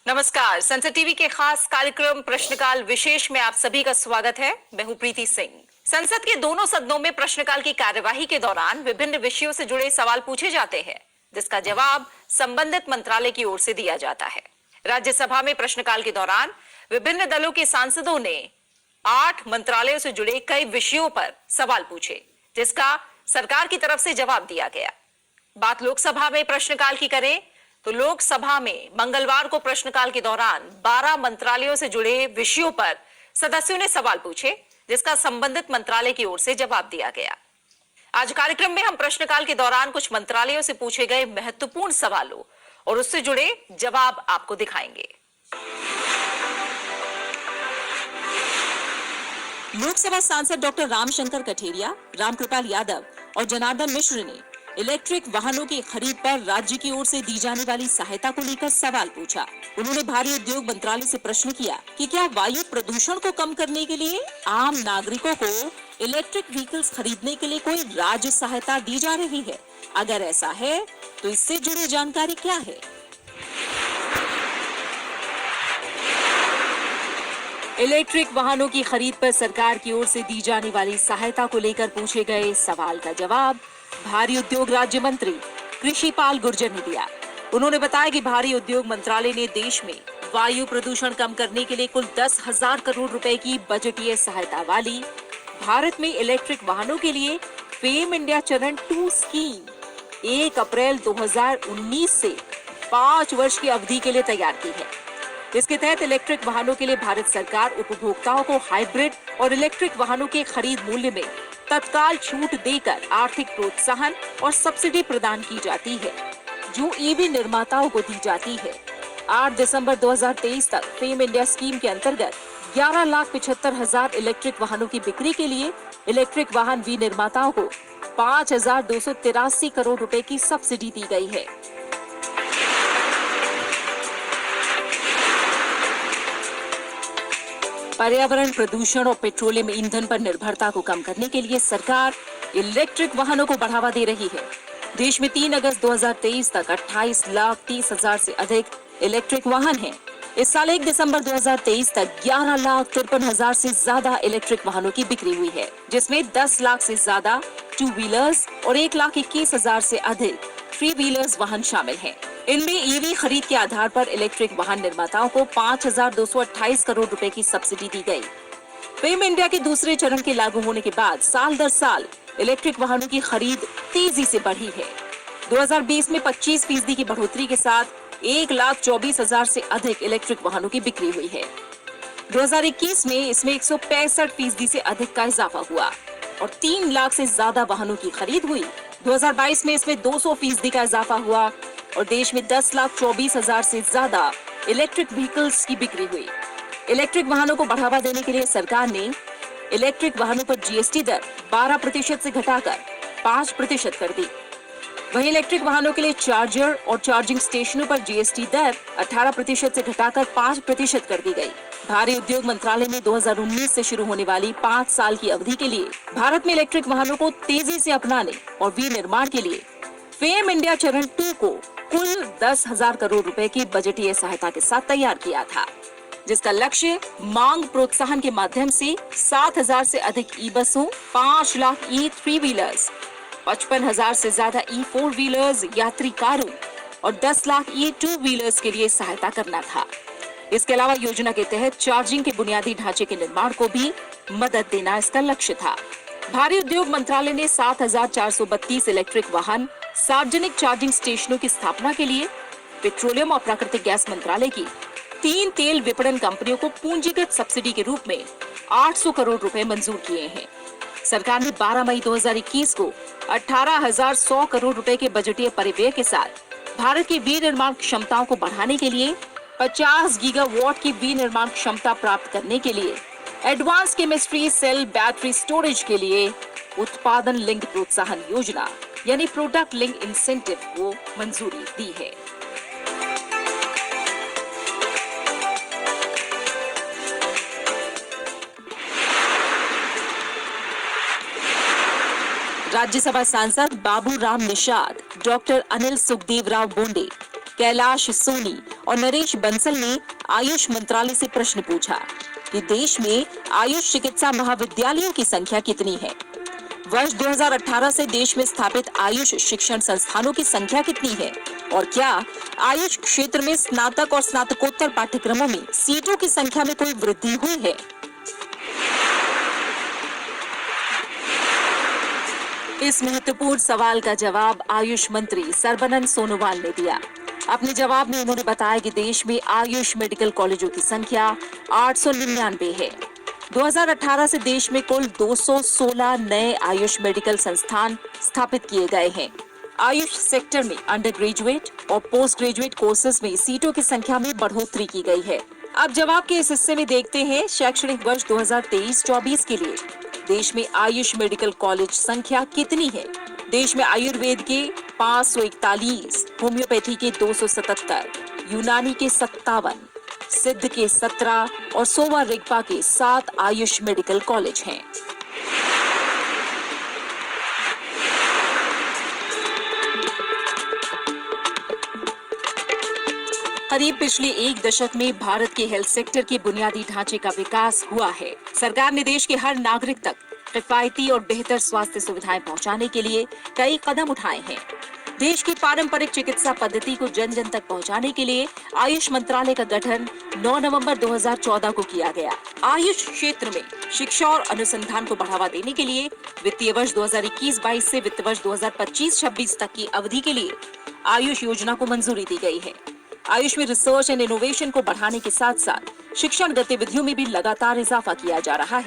नमस्कार। संसद टीवी के खास कार्यक्रम प्रश्नकाल विशेष में आप सभी का स्वागत है। मैं हूं प्रीति सिंह। संसद के दोनों सदनों में प्रश्नकाल की कार्यवाही के दौरान विभिन्न विषयों से जुड़े सवाल पूछे जाते हैं, जिसका जवाब संबंधित मंत्रालय की ओर से दिया जाता है। राज्यसभा में प्रश्नकाल के दौरान विभिन्न दलों के सांसदों ने 8 मंत्रालयों से जुड़े कई विषयों पर सवाल पूछे, जिसका सरकार की तरफ से जवाब दिया गया। बात लोकसभा में प्रश्नकाल की करें तो लोकसभा में मंगलवार को प्रश्नकाल के दौरान 12 मंत्रालयों से जुड़े विषयों पर सदस्यों ने सवाल पूछे, जिसका संबंधित मंत्रालय की ओर से जवाब दिया गया। आज कार्यक्रम में हम प्रश्नकाल के दौरान कुछ मंत्रालयों से पूछे गए महत्वपूर्ण सवालों और उससे जुड़े जवाब आपको दिखाएंगे। लोकसभा सांसद डॉक्टर रामशंकर कठेरिया, रामकृपाल यादव और जनार्दन मिश्र ने इलेक्ट्रिक वाहनों की खरीद पर राज्य की ओर से दी जाने वाली सहायता को लेकर सवाल पूछा। उन्होंने भारी उद्योग मंत्रालय से प्रश्न किया कि क्या वायु प्रदूषण को कम करने के लिए आम नागरिकों को इलेक्ट्रिक व्हीकल्स खरीदने के लिए कोई राज्य सहायता दी जा रही है। अगर ऐसा है तो इससे जुड़ी जानकारी क्या है। इलेक्ट्रिक वाहनों की खरीद पर सरकार की ओर से दी जाने वाली सहायता को लेकर पूछे गए सवाल का जवाब भारी उद्योग राज्य मंत्री कृषि पाल गुर्जर ने दिया। उन्होंने बताया कि भारी उद्योग मंत्रालय ने देश में वायु प्रदूषण कम करने के लिए कुल 10,000 करोड़ रुपए की बजटीय सहायता वाली भारत में इलेक्ट्रिक वाहनों के लिए फेम इंडिया चरण 2 स्कीम 1 अप्रैल 2019 से 5 वर्ष की अवधि के लिए तैयार की है। इसके तहत इलेक्ट्रिक वाहनों के लिए भारत सरकार उपभोक्ताओं को हाइब्रिड और इलेक्ट्रिक वाहनों के खरीद मूल्य में तत्काल छूट देकर आर्थिक प्रोत्साहन और सब्सिडी प्रदान की जाती है, जो ईवी निर्माताओं को दी जाती है। 8 दिसंबर 2023 तक फेम इंडिया स्कीम के अंतर्गत 11,75,000 इलेक्ट्रिक वाहनों की बिक्री के लिए इलेक्ट्रिक वाहन विनिर्माताओं को 5,283 करोड़ रुपए की सब्सिडी दी गई है। पर्यावरण प्रदूषण और पेट्रोलियम ईंधन पर निर्भरता को कम करने के लिए सरकार इलेक्ट्रिक वाहनों को बढ़ावा दे रही है। देश में 3 अगस्त 2023 तक 28,30,000 से अधिक इलेक्ट्रिक वाहन हैं। इस साल 1 दिसंबर 2023 तक 11,53,000 से ज्यादा इलेक्ट्रिक वाहनों की बिक्री हुई है, जिसमें 10 लाख से ज्यादा 2 व्हीलर्स और 1,21,000 से अधिक 3 व्हीलर्स वाहन शामिल हैं। इनमें ईवी खरीद के आधार पर इलेक्ट्रिक वाहन निर्माताओं को 5,228 करोड़ रुपए की सब्सिडी दी गई। फेम इंडिया के दूसरे चरण के लागू होने के बाद साल दर साल इलेक्ट्रिक वाहनों की खरीद तेजी से बढ़ी है। 2020 में 25% की बढ़ोतरी के साथ 1,24,000 से अधिक इलेक्ट्रिक वाहनों की बिक्री हुई है। 2021 में इसमें 165% से अधिक का इजाफा हुआ और 3 लाख से ज्यादा वाहनों की खरीद हुई। 2022 में इसमें 200% का इजाफा हुआ और देश में 10,24,000 से ज्यादा इलेक्ट्रिक व्हीकल्स की बिक्री हुई। इलेक्ट्रिक वाहनों को बढ़ावा देने के लिए सरकार ने इलेक्ट्रिक वाहनों पर जीएसटी दर 12% से घटाकर 5% कर दी। वहीं इलेक्ट्रिक वाहनों के लिए चार्जर और चार्जिंग स्टेशनों पर जीएसटी दर 18% से घटाकर 5% कर दी गई। भारी उद्योग मंत्रालय ने 2019 से शुरू होने वाली 5 साल की अवधि के लिए भारत में इलेक्ट्रिक वाहनों को तेजी से अपनाने और विनिर्माण के लिए फेम इंडिया चरण 2 को कुल 10,000 करोड़ रुपए की बजटीय सहायता के साथ तैयार किया था, जिसका लक्ष्य मांग प्रोत्साहन के माध्यम से 7,000 से अधिक ई बसों, 5 लाख ई 3 व्हीलर्स, 55,000 से ज्यादा ई 4 व्हीलर्स, यात्री कारों और 10 लाख ई 2 व्हीलर्स के लिए सहायता करना था। इसके अलावा योजना के तहत चार्जिंग के बुनियादी ढांचे के निर्माण को भी मदद देना इसका लक्ष्य था। भारी उद्योग मंत्रालय ने 7,432 इलेक्ट्रिक वाहन सार्वजनिक चार्जिंग स्टेशनों की स्थापना के लिए पेट्रोलियम और प्राकृतिक गैस मंत्रालय की 3 तेल विपणन कंपनियों को पूंजीगत सब्सिडी के रूप में 800 करोड़ रुपए मंजूर किए हैं। सरकार ने 12 मई 2021 को 18,100 करोड़ रुपए के बजटीय परिव्यय के साथ भारत की विनिर्माण क्षमताओं को बढ़ाने के लिए 50 गीगावाट की विनिर्माण क्षमता प्राप्त करने के लिए advance chemistry cell battery storage के लिए उत्पादन लिंक प्रोत्साहन योजना यानी प्रोडक्ट लिंक इंसेंटिव को मंजूरी दी है। राज्यसभा सांसद बाबू राम निषाद, डॉक्टर अनिल सुखदेव राव बोंडे, कैलाश सोनी और नरेश बंसल ने आयुष मंत्रालय से प्रश्न पूछा कि देश में आयुष चिकित्सा महाविद्यालयों की संख्या कितनी है। वर्ष 2018 से देश में स्थापित आयुष शिक्षण संस्थानों की संख्या कितनी है और क्या आयुष क्षेत्र में स्नातक और स्नातकोत्तर पाठ्यक्रमों में सीटों की संख्या में कोई वृद्धि हुई है। इस महत्वपूर्ण सवाल का जवाब आयुष मंत्री सर्बानंद सोनोवाल ने दिया। अपने जवाब में उन्होंने बताया कि देश में आयुष मेडिकल कॉलेजों की संख्या 899 है। 2018 से देश में कुल 216 नए आयुष मेडिकल संस्थान स्थापित किए गए हैं। आयुष सेक्टर में अंडर ग्रेजुएट और पोस्ट ग्रेजुएट कोर्सेज में सीटों की संख्या में बढ़ोतरी की गई है। अब जवाब के इस हिस्से में देखते हैं शैक्षणिक वर्ष 2023-24 के लिए देश में आयुष मेडिकल कॉलेज संख्या कितनी है। देश में आयुर्वेद के 541, होम्योपैथी के 277, यूनानी के 57, सिद्ध के 17 और सोवा रिगपा के 7 आयुष मेडिकल कॉलेज हैं। करीब पिछले एक दशक में भारत के हेल्थ सेक्टर के बुनियादी ढांचे का विकास हुआ है। सरकार ने देश के हर नागरिक तक किफायती और बेहतर स्वास्थ्य सुविधाएं पहुंचाने के लिए कई कदम उठाए हैं। देश की पारंपरिक चिकित्सा पद्धति को जन जन तक पहुंचाने के लिए आयुष मंत्रालय का गठन 9 नवंबर 2014 को किया गया। आयुष क्षेत्र में शिक्षा और अनुसंधान को बढ़ावा देने के लिए वित्तीय वर्ष 2021-22 से वित्त वर्ष 2025-26 तक की अवधि के लिए आयुष योजना को मंजूरी दी गई है। आयुष में रिसर्च एंड इनोवेशन को बढ़ाने के साथ साथ शिक्षण गतिविधियों में भी लगातार इजाफा किया जा रहा है।